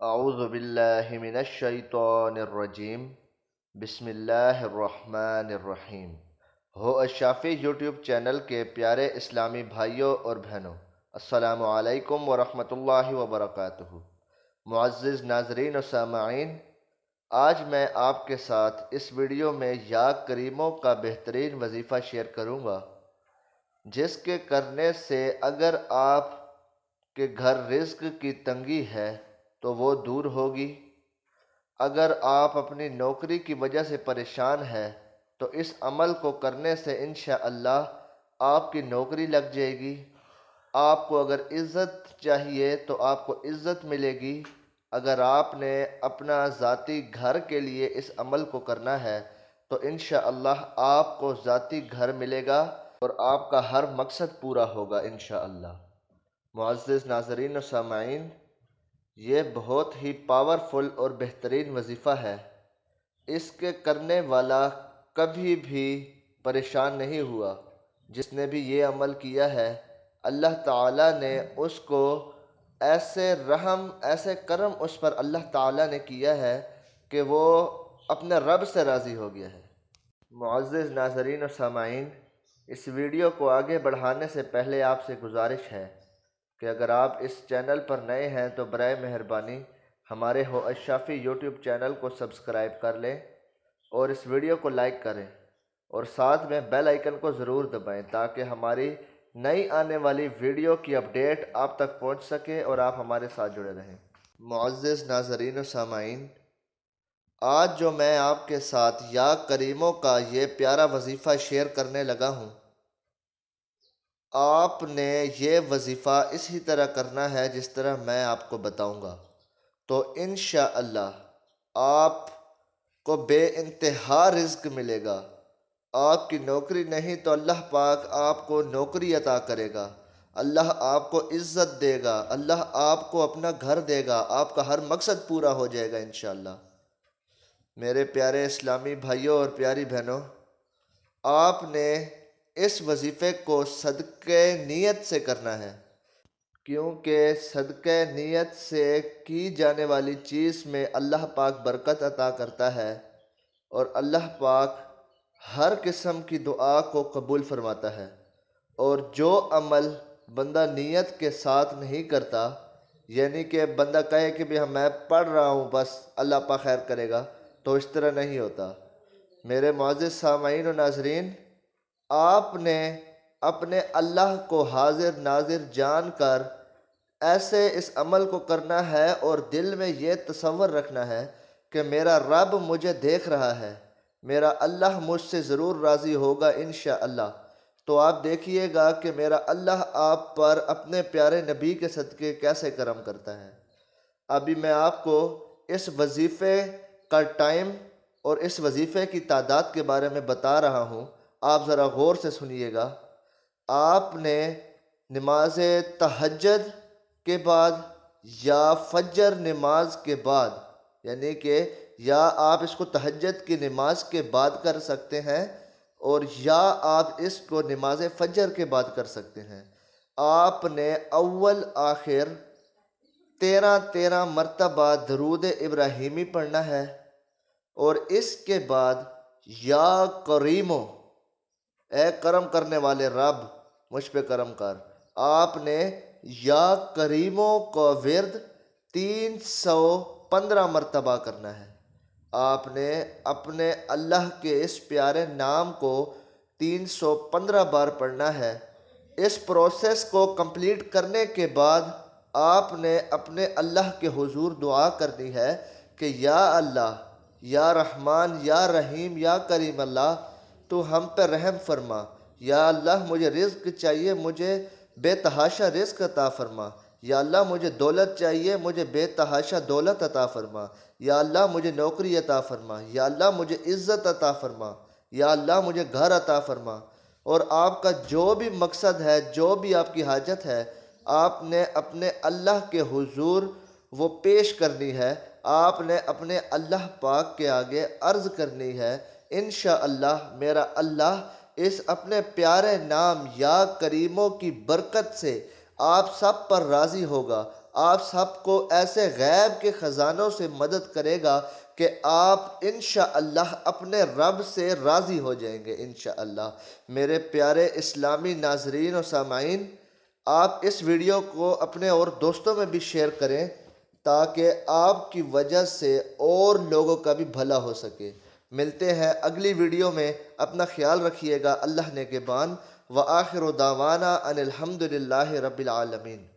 اعوذ باللہ من الشیطان الرجیم بسم اللہ الرحمن الرحیم۔ ہو الشافی یوٹیوب چینل کے پیارے اسلامی بھائیوں اور بہنوں، السلام علیکم ورحمۃ اللہ وبرکاتہ۔ معزز ناظرین و سامعین، آج میں آپ کے ساتھ اس ویڈیو میں یا کریموں کا بہترین وظیفہ شیئر کروں گا، جس کے کرنے سے اگر آپ کے گھر رزق کی تنگی ہے تو وہ دور ہوگی۔ اگر آپ اپنی نوکری کی وجہ سے پریشان ہیں تو اس عمل کو کرنے سے انشاءاللہ آپ کی نوکری لگ جائے گی۔ آپ کو اگر عزت چاہیے تو آپ کو عزت ملے گی۔ اگر آپ نے اپنا ذاتی گھر کے لیے اس عمل کو کرنا ہے تو انشاءاللہ آپ کو ذاتی گھر ملے گا اور آپ کا ہر مقصد پورا ہوگا انشاءاللہ۔ معزز ناظرین و سامعین، یہ بہت ہی پاورفل اور بہترین وظیفہ ہے۔ اس کے کرنے والا کبھی بھی پریشان نہیں ہوا۔ جس نے بھی یہ عمل کیا ہے، اللہ تعالیٰ نے اس کو ایسے رحم ایسے کرم اس پر اللہ تعالیٰ نے کیا ہے کہ وہ اپنے رب سے راضی ہو گیا ہے۔ معزز ناظرین و سامعین، اس ویڈیو کو آگے بڑھانے سے پہلے آپ سے گزارش ہے کہ اگر آپ اس چینل پر نئے ہیں تو برائے مہربانی ہمارے ہو الشافی یوٹیوب چینل کو سبسکرائب کر لیں اور اس ویڈیو کو لائک کریں اور ساتھ میں بیل آئیکن کو ضرور دبائیں تاکہ ہماری نئی آنے والی ویڈیو کی اپڈیٹ آپ تک پہنچ سکے اور آپ ہمارے ساتھ جڑے رہیں۔ معزز ناظرین و سامعین، آج جو میں آپ کے ساتھ یا کریموں کا یہ پیارا وظیفہ شیئر کرنے لگا ہوں، آپ نے یہ وظیفہ اسی طرح کرنا ہے جس طرح میں آپ کو بتاؤں گا، تو انشاءاللہ آپ کو بے انتہا رزق ملے گا۔ آپ کی نوکری نہیں تو اللہ پاک آپ کو نوکری عطا کرے گا، اللہ آپ کو عزت دے گا، اللہ آپ کو اپنا گھر دے گا، آپ کا ہر مقصد پورا ہو جائے گا انشاءاللہ۔ میرے پیارے اسلامی بھائیوں اور پیاری بہنوں، آپ نے اس وظیفے کو صدقہ نیت سے کرنا ہے، کیونکہ صدقہ نیت سے کی جانے والی چیز میں اللہ پاک برکت عطا کرتا ہے اور اللہ پاک ہر قسم کی دعا کو قبول فرماتا ہے۔ اور جو عمل بندہ نیت کے ساتھ نہیں کرتا، یعنی کہ بندہ کہے کہ بھی میں پڑھ رہا ہوں بس اللہ پاک خیر کرے گا، تو اس طرح نہیں ہوتا۔ میرے معزز سامعین و ناظرین، آپ نے اپنے اللہ کو حاضر ناظر جان کر ایسے اس عمل کو کرنا ہے اور دل میں یہ تصور رکھنا ہے کہ میرا رب مجھے دیکھ رہا ہے، میرا اللہ مجھ سے ضرور راضی ہوگا انشاءاللہ۔ تو آپ دیکھیے گا کہ میرا اللہ آپ پر اپنے پیارے نبی کے صدقے کیسے کرم کرتا ہے۔ ابھی میں آپ کو اس وظیفے کا ٹائم اور اس وظیفے کی تعداد کے بارے میں بتا رہا ہوں، آپ ذرا غور سے سنیے گا۔ آپ نے نماز تہجد کے بعد یا فجر نماز کے بعد، یعنی کہ یا آپ اس کو تہجد کی نماز کے بعد کر سکتے ہیں اور یا آپ اس کو نماز فجر کے بعد کر سکتے ہیں۔ آپ نے اول آخر 13 مرتبہ درود ابراہیمی پڑھنا ہے اور اس کے بعد یا کریمو، اے کرم کرنے والے رب مجھ پہ کرم کر، آپ نے یا کریموں کو ورد 315 مرتبہ کرنا ہے۔ آپ نے اپنے اللہ کے اس پیارے نام کو 315 بار پڑھنا ہے۔ اس پروسیس کو کمپلیٹ کرنے کے بعد آپ نے اپنے اللہ کے حضور دعا کرنی ہے کہ یا اللہ، یا رحمان، یا رحیم، یا کریم اللہ، تو ہم پہ رحم فرما۔ یا اللہ مجھے رزق چاہیے، مجھے بے تحاشا رزق عطا فرما۔ یا اللہ مجھے دولت چاہیے، مجھے بے تحاشا دولت عطا فرما۔ یا اللہ مجھے نوکری عطا فرما۔ یا اللہ مجھے عزت عطا فرما۔ یا اللہ مجھے گھر عطا فرما۔ اور آپ کا جو بھی مقصد ہے، جو بھی آپ کی حاجت ہے، آپ نے اپنے اللہ کے حضور وہ پیش کرنی ہے۔ آپ نے اپنے اللہ پاک کے آگے عرض کرنی ہے۔ انشاءاللہ میرا اللہ اس اپنے پیارے نام یا کریموں کی برکت سے آپ سب پر راضی ہوگا آپ سب کو ایسے غیب کے خزانوں سے مدد کرے گا کہ آپ انشاءاللہ اپنے رب سے راضی ہو جائیں گے انشاءاللہ۔ میرے پیارے اسلامی ناظرین و سامعین، آپ اس ویڈیو کو اپنے اور دوستوں میں بھی شیئر کریں تاکہ آپ کی وجہ سے اور لوگوں کا بھی بھلا ہو سکے۔ ملتے ہیں اگلی ویڈیو میں، اپنا خیال رکھیے گا، اللہ نگہبان۔ وآخر دعوانا ان الحمد للہ رب العالمین۔